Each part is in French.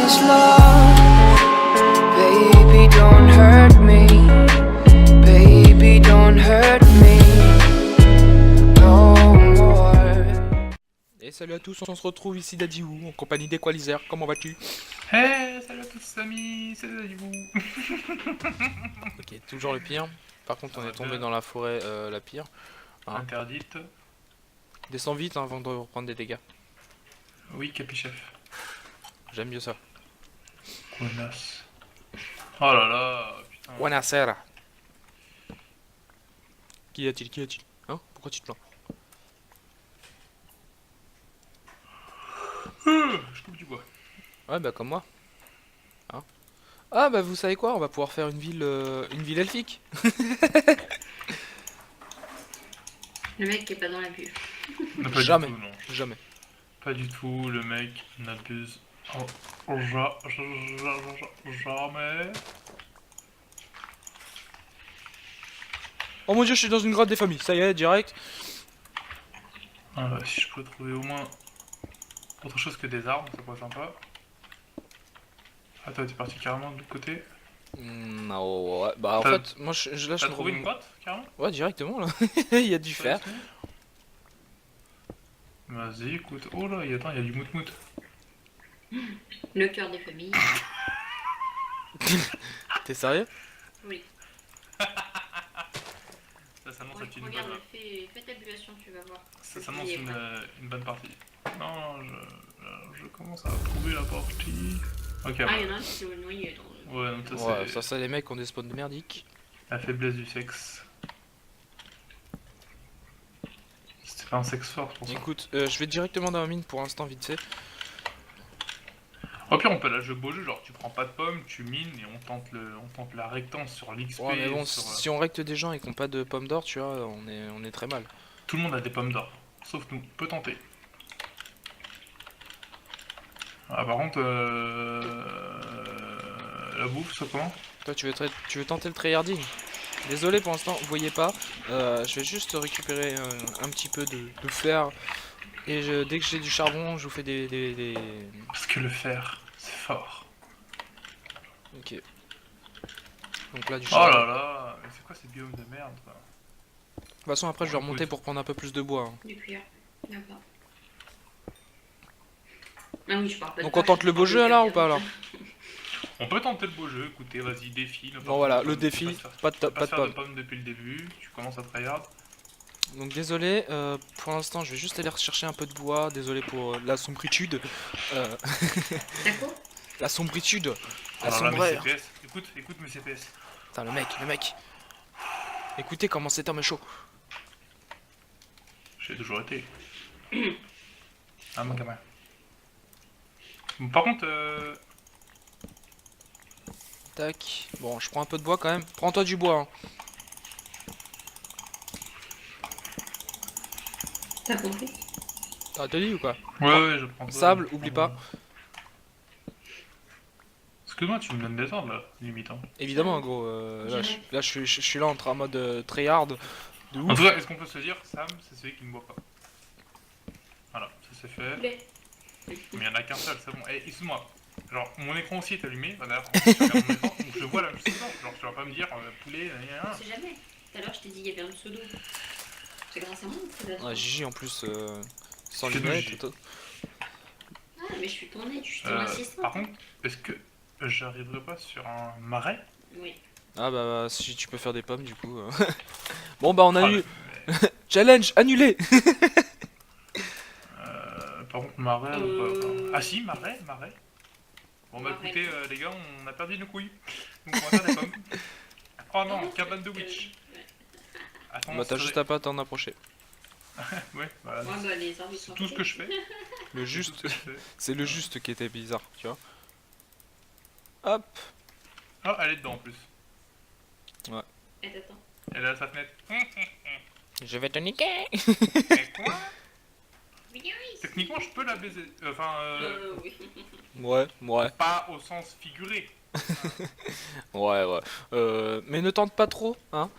this love. Baby, don't hurt me. Baby, don't hurt me no more. Et salut à tous, on se retrouve ici d'Adiou, en compagnie d'Equalizer. Comment vas-tu? Hey, salut à tous amis, salut à vous. Ok, toujours le pire. Par contre, on est tombé dans la forêt la pire. Hein. Interdite. Descends vite hein, avant de reprendre des dégâts. Oui, capichef. J'aime mieux ça. Connasse. Oh là là, putain. Buonasera. Qui a-t-il? Qui a-t-il? Hein? Pourquoi tu te plains? Je coupe du bois. Ouais, bah comme moi. Hein? Ah bah vous savez quoi? On va pouvoir faire une ville elfique. Le mec qui est pas dans la bulle. Non, pas Jamais. du tout, non. Jamais. Pas du tout, le mec n'abuse. Oh, jamais. Oh mon dieu, je suis dans une grotte des familles. Ça y est, direct. Ah bah, si je peux trouver au moins autre chose que des arbres, ça pourrait être sympa. Ah, toi, t'es parti carrément de l'autre côté. Non, ouais. Bah en T'as- fait, moi je T'as trouvé une grotte, carrément? Ouais, directement là. Il y a du fer. Vas-y, écoute. Oh là, il y a du mout-mout. Le cœur des familles. T'es sérieux? Oui. Ça s'annonce Bon, être une regarde, bonne... fais tabulation, tu vas voir. Ça s'annonce une bonne partie. Non, je commence à trouver la partie. Ok, Ah, bah. il y en a un qui s'est noyé dans le... Ouais, donc ça Ouais, c'est ça les mecs ont des spawns de merdiques. la faiblesse du sexe. C'était pas un sexe fort pour ça. Écoute, je vais directement dans la mine pour l'instant vite fait. Au pire, on peut la jouer beau jeu, genre tu prends pas de pommes, tu mines et on tente la rectance sur l'XP. Ouais, mais bon, sur, si on recte des gens et qu'on pas de pommes d'or, tu vois, on est très mal. Tout le monde a des pommes d'or, sauf nous. Peut tenter. Ah, par contre, la bouffe, ça comment? Toi, tu veux tenter le tryharding? Désolé pour l'instant, vous voyez pas. Je vais juste récupérer un petit peu de fer. Et dès que j'ai du charbon, je vous fais des... Parce que le fer, c'est fort. Ok. Donc là, du Oh charbon. là là, mais c'est quoi ces biomes de merde quoi? De toute façon, après, je vais remonter pour prendre un peu plus de bois. Hein. Du cuir. D'accord. Ah oui, je parle pas de Donc toi, on tente je le beau parle jeu de alors ou quelqu'un. pas alors? On peut tenter le beau jeu, écoutez, vas-y, défi. Bon voilà, le défi, pas de Pas faire de pommes. pommes depuis le début, tu commences à tryhard. Donc désolé, pour l'instant je vais juste aller rechercher un peu de bois, désolé pour la sombritude. T'as quoi? La sombritude, la Alors là, mes sombreur. CPS, écoute mes CPS. Putain le mec. Écoutez comment cet homme est chaud. J'ai toujours été. Ah mon gamin. Bon, par contre, Tac, bon je prends un peu de bois quand même. Prends-toi du bois. Hein. T'as compris? T'as dit ou quoi? ouais, je prends ça. Sable, oublie pas. Excuse-moi, tu me donnes des ordres là, limite. Hein. Évidemment gros, là je suis là en mode tryhard de En ouf. tout cas, est-ce qu'on peut se dire, Sam, c'est celui qui ne boit pas. Voilà, ça c'est fait. Poulet. Mais il n'y en a qu'un seul, c'est bon. Eh, excuse-moi. Genre, mon écran aussi est allumé. Bah, d'ailleurs, je regarde mon écran, donc je vois la même chose. Genre, tu vas pas me dire poulet, On sait jamais. Tout à l'heure, je t'ai dit, il y avait un pseudo. C'est grâce à moi que c'est Ouais, Gigi en plus sans C'est lunettes Gigi. et tout. Ah, mais je suis ton aide, je suis ton assistant. Par contre, est-ce que j'arriverai pas sur un marais? Oui. Ah bah si tu peux faire des pommes du coup. Bon bah on a Ah, eu mais, challenge annulé. par contre, marais ou pas? Euh. Ah si, marais. Bon bah Marais. écoutez, les gars, on a perdu nos couilles. Donc on va faire des pommes. Oh non, cabane de witch. Attends, Bah t'as juste à pas t'en approcher. Ouais, voilà. Ouais, bah, les arbres, ils C'est sont tout ce que je fais. Le C'est juste, tout ce que je fais. c'est le juste qui était bizarre, tu vois. Hop. Ah, elle est dedans en plus. Eh, t'attends. Elle est à sa fenêtre. Je vais te niquer. Mais quoi? Oui. Techniquement, je peux la baiser. Enfin, Oui. Ouais. pas au sens figuré. Mais ne tente pas trop, hein.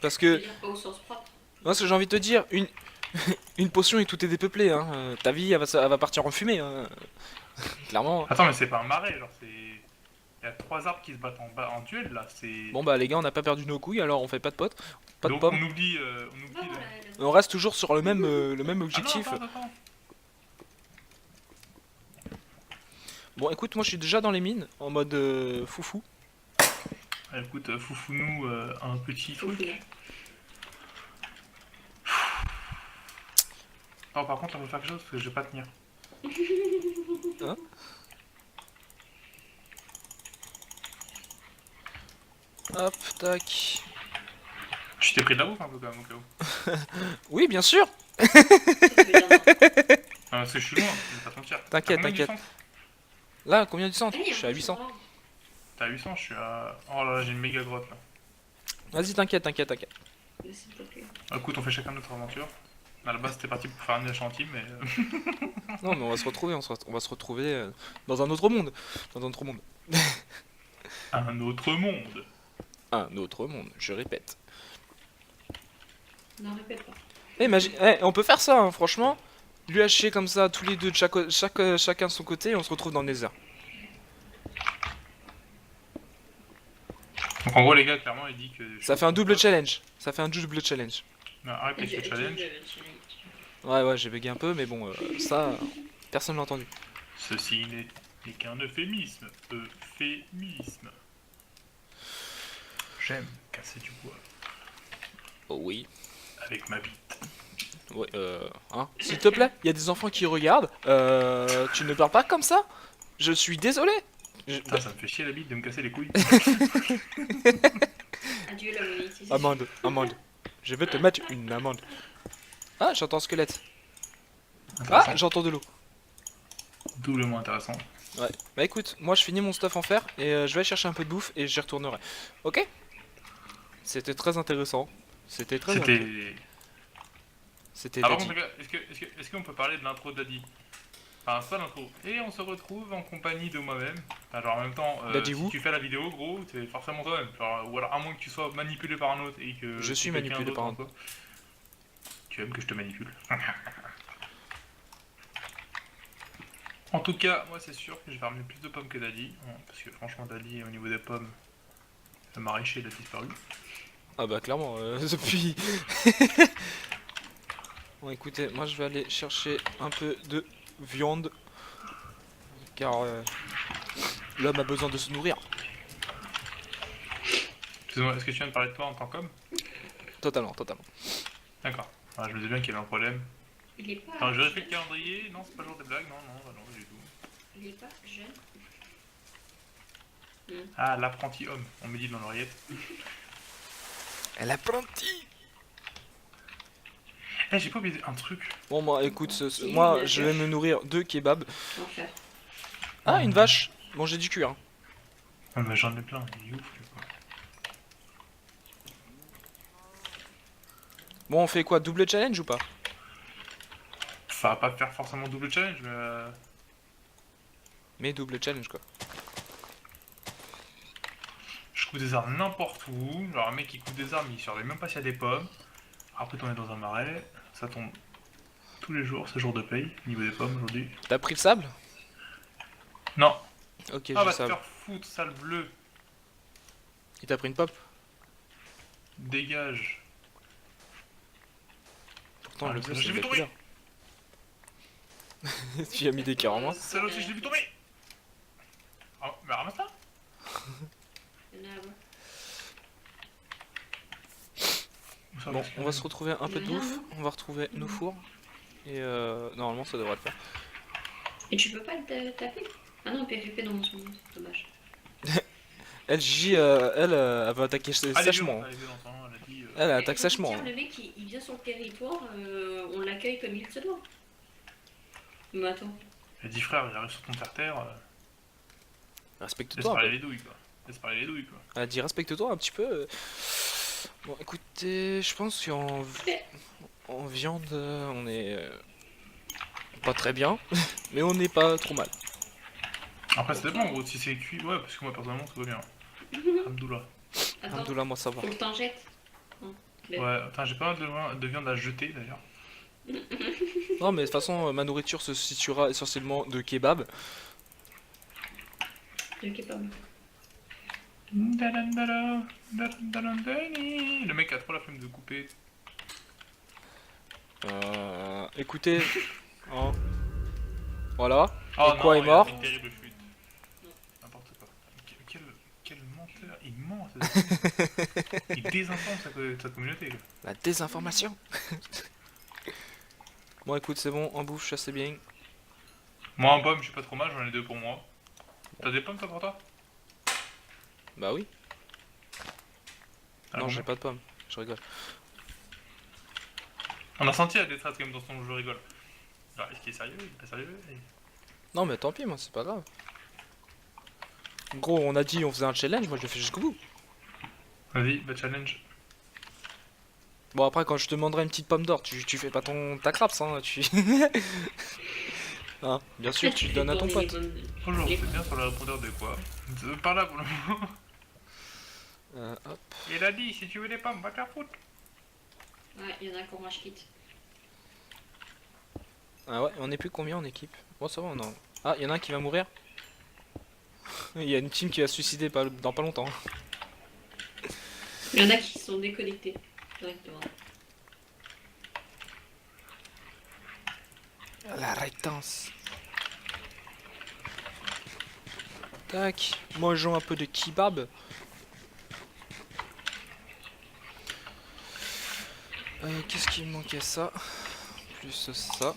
Parce Je veux que, dire pas au sens propre. moi ce que j'ai envie de te dire, une potion et tout est dépeuplé, hein. Ta vie elle va partir en fumée, hein. Clairement. Attends, mais c'est pas un marais, genre c'est. Il y a 3 arbres qui se battent en bas en duel là, c'est. Bon bah les gars, on n'a pas perdu nos couilles, alors on fait pas de potes, pas de Donc pommes. on oublie. Ah, voilà, On reste toujours sur le même Ah objectif. non, attends. Bon écoute, moi je suis déjà dans les mines, en mode foufou. Écoute, foufou-nous un petit Faut truc. fouiller. Non, par contre, on va faire quelque chose parce que je vais pas tenir. Hop, tac. Je t'ai pris de la bouffe un peu quand même au cas où. Oui, bien sûr. Ça fait bien, non. Ah, parce que je suis loin, je vais pas te mentir. T'inquiète, T'as combien du t'inquiète. centre Là, combien du centre? Ah, il y a Je suis à un 800. petit T'as 800, je suis à. Oh là là, j'ai une méga grotte là. Vas-y, t'inquiète, t'inquiète, t'inquiète. endroit. S'il te plaît. Écoute, on fait chacun notre aventure. À la base, c'était parti pour faire un échantillon, mais. Non, mais on va se retrouver, on va se retrouver dans un autre monde. Dans un autre monde. Un autre monde. Un autre monde, je répète. Non, répète pas. Eh, on peut faire ça, hein, franchement. Lui hacher comme ça, tous les deux, de chacun de son côté, et on se retrouve dans le désert. Donc en gros, les gars, clairement, il dit que. Ça fait un double challenge. Ça fait un double challenge. Non, arrête avec ce challenge. Ouais, j'ai bugué un peu, mais bon, ça, personne l'a entendu. Ceci n'est qu'un euphémisme. Euphémisme. J'aime casser du bois Oh oui. avec ma bite. Ouais, hein. S'il te plaît, il y a des enfants qui regardent. Tu ne parles pas comme ça. Je suis désolé. Putain, ça me fait chier la bite de me casser les couilles. Adieu la monétisation. Amende. Je vais te mettre une amende. Ah, j'entends un squelette. Ah, Intéressant. j'entends de l'eau. Doublement intéressant. Ouais. Bah écoute, moi je finis mon stuff en fer et je vais aller chercher un peu de bouffe et j'y retournerai. Ok? C'était très intéressant. C'était très intéressant. C'était Ah, par Daddy. contre, les gars, est-ce qu'on peut parler de l'intro de Daddy? Enfin, c'est pas l'intro. Et on se retrouve en compagnie de moi-même. Enfin, genre, en même temps, Daddy si Who tu fais la vidéo, gros, c'est forcément toi-même. Genre, ou alors, à moins que tu sois manipulé par un autre et que. Je suis quelqu'un manipulé d'autre par un en toi. Tu aimes que je te manipule. En tout cas, moi, c'est sûr que je vais ramener plus de pommes que Daddy. Hein, parce que franchement, Daddy, au niveau des pommes, le maraîcher, il a disparu. Ah bah clairement, depuis... Bon écoutez, moi je vais aller chercher un peu de viande. Car l'homme a besoin de se nourrir. Excuse-moi, est-ce que tu viens de parler de toi en tant qu'homme? Totalement. D'accord. Ah, je me disais bien qu'il y avait un problème. Il est pas. Attends, je vérifie le calendrier. Non, c'est pas le jour des blagues. Non, pas du tout. Il est pas jeune. Ah, l'apprenti homme, on me dit dans l'oreillette. Elle a planté. Eh, j'ai pas oublié un truc. Bon moi écoute, moi je vais me nourrir de kebab. Enfer. Ah une vache. Bon j'ai du cuir. Hein. Ah, mais j'en ai plein, il est ouf, lui, quoi. Bon on fait quoi, double challenge ou pas? Ça va pas faire forcément double challenge, mais. Mais double challenge quoi. Je coupe des armes n'importe où. Genre, un mec qui coupe des armes, il surveille même pas s'il y a des pommes. Après, on est dans un marais. Ça tombe tous les jours, c'est jour de paye, niveau des pommes aujourd'hui. T'as pris le sable? Non. Ok, Ah, j'ai va le te sable. faire foutre, sale bleu. Il t'a pris une pop? Dégage. Pourtant Ah, le bleu je c'est l'ai une vu belle couleur. Tu as mis des cœurs en moins. Celle aussi, je l'ai vu tomber. Oh, mais ramasse-la. Il y en a là-bas. Bon, on va se retrouver un peu de bouffe, on va retrouver nos fours. Et normalement ça devrait le faire. Et tu peux pas le taper? Ah non, PVP dans mon son, c'est dommage. Elle, elle va attaquer Allez, sèchement. allez, viens, elle a dit, Elle Mais attaque faut sèchement. dire, le mec il vient sur le territoire, on l'accueille comme il se doit. Mais attends. Elle dit frère, il arrive sur ton terre-terre. Laisse Respecte-toi un parler peu. les douilles, quoi. Laisse parler les douilles, quoi. Elle a dit respecte-toi un petit peu. Bon écoutez, je pense qu'en en viande on est pas très bien, mais on n'est pas trop mal. Après, ça dépend, gros, si c'est cuit. Ouais, parce que moi, personnellement, tout va bien. Abdullah. Attends, Alhamdoulilah, moi ça va. faut que t'en jettes. Ouais, attends, j'ai pas mal de viande à jeter d'ailleurs. Non mais de toute façon ma nourriture se situera essentiellement de kebab. Ok, pas mal. Le mec a trop la flemme de couper. Écoutez. Hein. Voilà. Oh Et quoi non, est il a mort fait une terrible chute. N'importe quoi. Quel menteur. Il ment. Il désinforme sa communauté. Quoi. La désinformation. Bon, écoute, c'est bon, en bouffe, ça c'est bien. Moi, en pomme, je suis pas trop mal, j'en ai 2 pour moi. T'as des pommes, toi, pour toi? Bah oui. Ah, Non, bon. j'ai pas de pommes. Je rigole. On a senti la détresse quand même dans son jeu rigole. Alors, est-ce qu'il est sérieux? Il est pas sérieux? Non, mais tant pis, moi, c'est pas grave. Gros, on a dit on faisait un challenge, moi je le fais jusqu'au bout. Vas-y, bah challenge. Bon, après, quand je te demanderai une petite pomme d'or, tu fais pas ta craps, hein. Hein, bien sûr, Là, tu fais donnes à ton tourner les pote. bonnes- Bonjour, les- c'est bien sur le répondeur de quoi? Par là pour le moment. Hop. Il a dit, si tu veux des pommes, va te faire foutre. Ouais, il y en a pour moi, je quitte. Ah ouais, on est plus combien en équipe? Bon, ça va, on en... Ah, il y en a un qui va mourir. Il y a une team qui va se suicider dans pas longtemps. Il y en a qui sont déconnectés directement. La rétence. Tac, mangeons un peu de kebab. Qu'est-ce qui me manquait ça? Plus ça.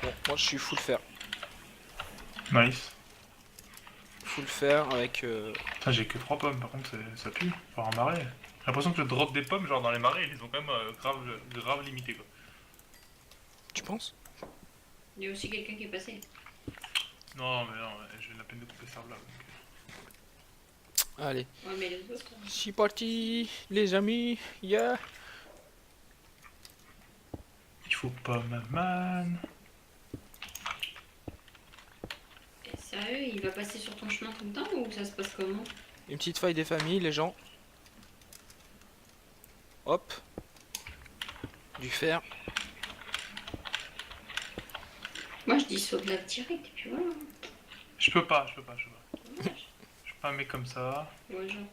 Bon, moi je suis full fer. Nice. Full fer avec... Putain, j'ai que 3 pommes, par contre, ça pue. Pour un marais. J'ai l'impression que je drop des pommes, genre dans les marais, ils les ont quand même grave limités, quoi. Tu penses? Il y a aussi quelqu'un qui est passé. Non, mais non, j'ai la peine de couper ça là. Allez. Ouais, mais les autres. C'est parti, les amis. Yeah. Il faut pas man. Sérieux, il va passer sur ton chemin tout le temps ou ça se passe comment? Une petite faille des familles, les gens. Hop. Du fer. Moi, je dis saut de la direct, et puis voilà. Je peux pas. Dommage. Je suis pas un mec comme ça. Ouais, genre.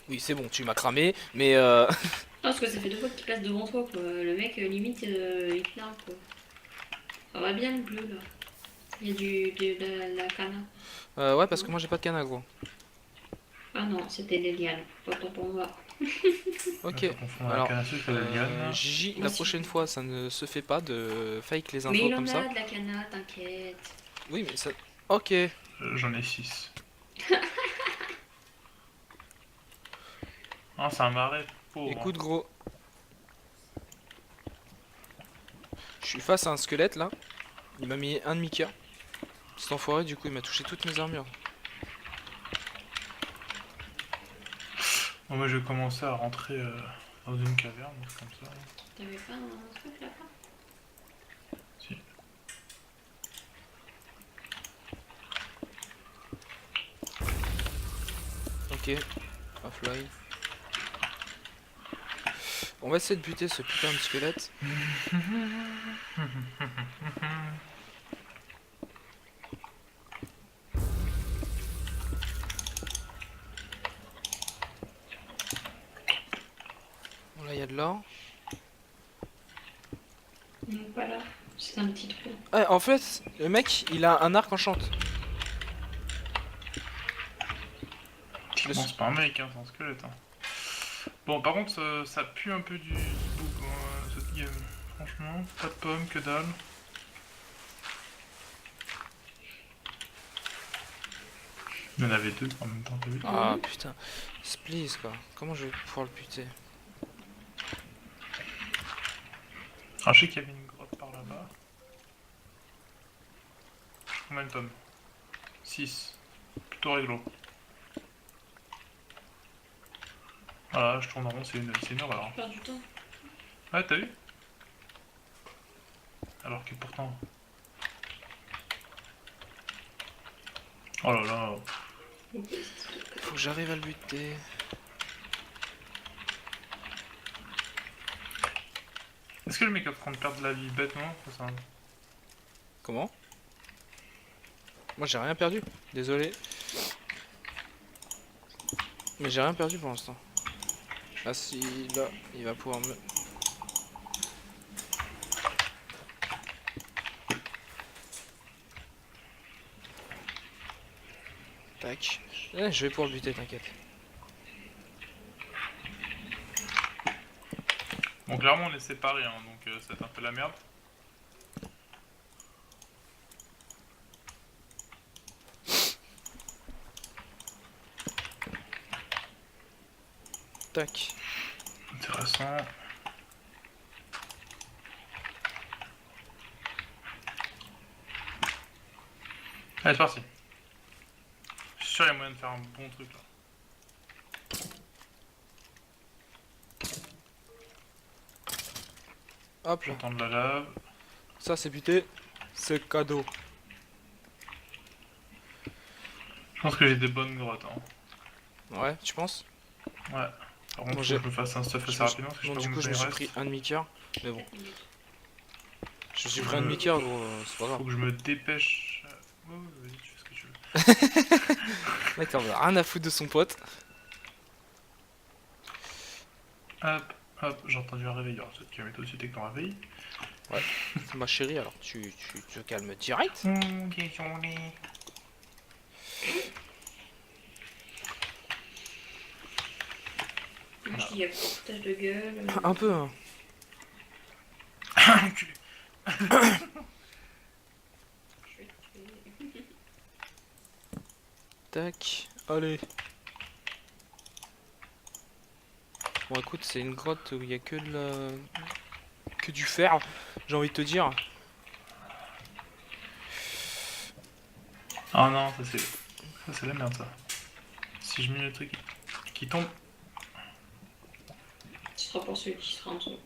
Oui, c'est bon, tu m'as cramé, mais Non, parce que ça fait 2 fois qu'il passe devant toi, quoi. Le mec, limite, il te largue, quoi. Ça va bien le bleu, là. Il y a de la cana. ouais, parce que moi j'ai pas de canne gros. Ah non, c'était des lianes. Autant pour moi. Ok. Je confonds la Alors, canne à sucre et la liane. Gigi, Moi la aussi. prochaine fois, ça ne se fait pas de fake les Mais infos il comme en ça. a de la cana, t'inquiète. Oui, mais ça. Ok. J'en ai 6. Ah, c'est un marais pauvre. Écoute, gros. Je suis face à un squelette là. Il m'a mis un demi-cœur. Cet enfoiré, du coup, il m'a touché toutes mes armures. Bon, moi, je vais commencer à rentrer dans une caverne, comme ça. T'avais pas un truc là-bas? Si. Ok. Offline. On va essayer de buter ce putain de squelette. Bon, là, il y a de l'or. Non, pas là. C'est un petit trou. Ouais, en fait, le mec, il a un arc enchante. Bon, c'est pas un mec, hein, c'est un squelette. Hein. Bon, par contre, ça pue un peu du bout, cette game. Franchement, pas de pommes, que dalle. Il y en avait 2 en même temps, t'as vu? Ah putain, Spleeze quoi. Comment je vais pouvoir le buter? Ah, je sais qu'il y avait une grotte par là-bas. Combien de tomes? 6. Plutôt réglo. Voilà, je tourne en rond, c'est une heure alors. Perds du temps. Ouais, t'as vu? Alors que pourtant... Oh là là... Faut que j'arrive à le buter. Est-ce que le mec est en train de perdre la vie bêtement? Ça, Comment? Moi j'ai rien perdu, désolé. Mais j'ai rien perdu pour l'instant. Ah si, là, il va pouvoir me... Tac. Je vais pouvoir le buter, t'inquiète. Bon, clairement, on est séparés, hein, donc ça va être un peu la merde. Tac. Intéressant. Allez, c'est parti. Je suis sûr qu'il y a moyen de faire un bon truc là. Hop là. J'entends de la lave. Ça c'est buté. C'est cadeau. Je pense que j'ai des bonnes grottes. Hein. Ouais, tu penses? Ouais. Par contre, Bon, faut que je me fasse un stuff assez rapidement parce que Bon, je sais du pas coup, je combien me il suis reste. pris un demi-cœur. Mais bon, 4 minutes. je me suis pris un demi-cœur, gros. C'est pas Faut grave. que je me dépêche. Ouais, vas-y, tu fais ce que tu veux. Mec, t'en as rien à foutre de son pote. Hop, hop, j'ai entendu un réveil. Alors, tu vas mettre tout de suite avec ton réveil. C'est ma chérie, alors tu te calmes direct. Ok, journée. Moi, je dis, il y a portage de gueule. Un peu, hein. Enculé. Je vais te tuer. Tac, allez. Bon, écoute, c'est une grotte où il y a que de la... que du fer, j'ai envie de te dire. Ah non, ça c'est la merde ça. Si je mets le truc qui tombe. Ce sera pour celui qui sera en dessous.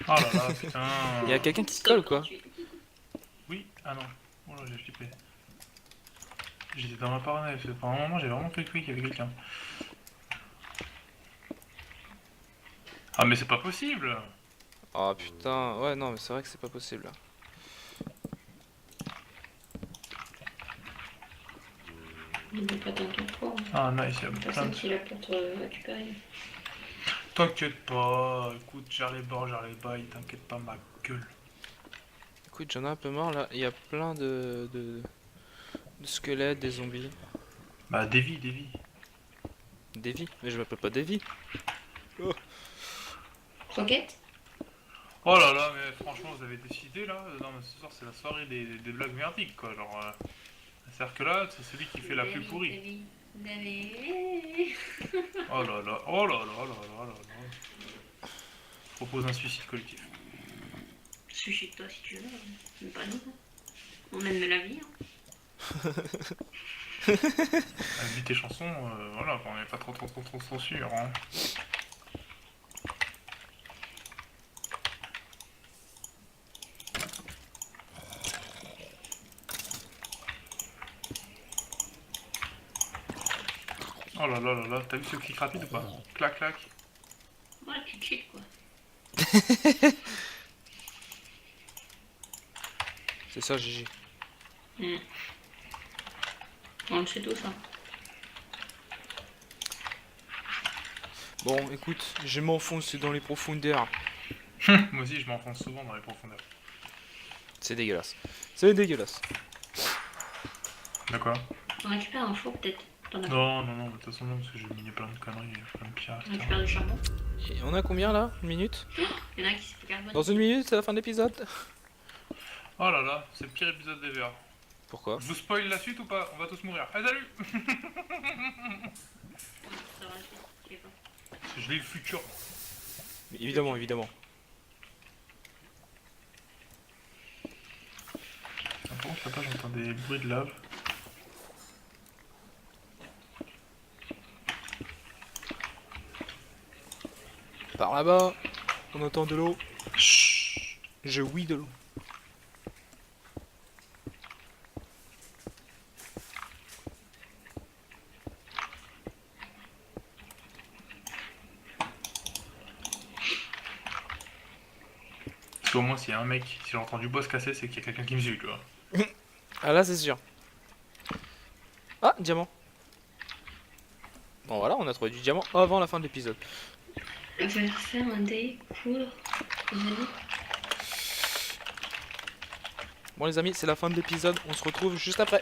Oh là là, putain. Il y a quelqu'un qui se colle, quoi. Oui, ah non. Oh là, j'ai flippé. J'étais dans ma parnelle, pendant un moment j'ai vraiment cru qu'il y avait quelqu'un. Ah mais c'est pas possible. Oh putain, ouais, non, mais c'est vrai que c'est pas possible. Il n'est pas dans ton corps. Ah nice, il y a plein Personne de... qui est là pour te récupérer. T'inquiète pas, écoute, gère les bords, gère les bails, t'inquiète pas ma gueule. Écoute, j'en ai un peu marre là, il y a plein de squelettes, des zombies. Bah dévie, dévie. Davy, mais je m'appelle pas Davy. Croquette? Oh là là, mais franchement, vous avez décidé là. Non, mais ce soir, c'est la soirée des blagues merdiques quoi. Genre, c'est-à-dire que là, c'est celui qui fait la plus pourrie. Oh là là, oh là là là là là là. Je propose un suicide collectif. Suicide-toi si tu veux, mais pas nous. On aime la vie. Hein. Vis tes chansons, voilà, on n'est pas trop sûr. Hein. Oh là là là là, t'as vu ce clic rapide ou pas? Clac clac. Ouais, tu cheats quoi. C'est ça, GG. On le sait tous, hein. Bon, écoute, je m'enfonce dans les profondeurs. Moi aussi, je m'enfonce souvent dans les profondeurs. C'est dégueulasse. C'est dégueulasse. De quoi? On récupère un four peut-être. T'en as Non, non, non, mais de toute façon, non, parce que j'ai miné plein de conneries, plein de pierres, On etc. récupère du charbon. Et on a combien là? Une minute? Il y en a un qui s'est fait carbone. Dans une minute, c'est la fin de l'épisode? Oh là là, c'est le pire épisode d'ever. Pourquoi? Je vous spoil la suite ou pas? On va tous mourir. Allez, salut! Ça va, je sais pas. Je lis le futur. Évidemment, évidemment. Par contre, là-bas, j'entends des bruits de lave. Par là-bas, on entend de l'eau. Chut. Je oui de l'eau. Parce qu'au moins, s'il y a un mec, si j'entends du bois se casser, c'est qu'il y a quelqu'un qui me suit, tu vois. Ah là, c'est sûr. Ah, diamant. Bon, voilà, on a trouvé du diamant avant la fin de l'épisode. On va faire un day coudre. Désolé. Bon, les amis, c'est la fin de l'épisode. On se retrouve juste après.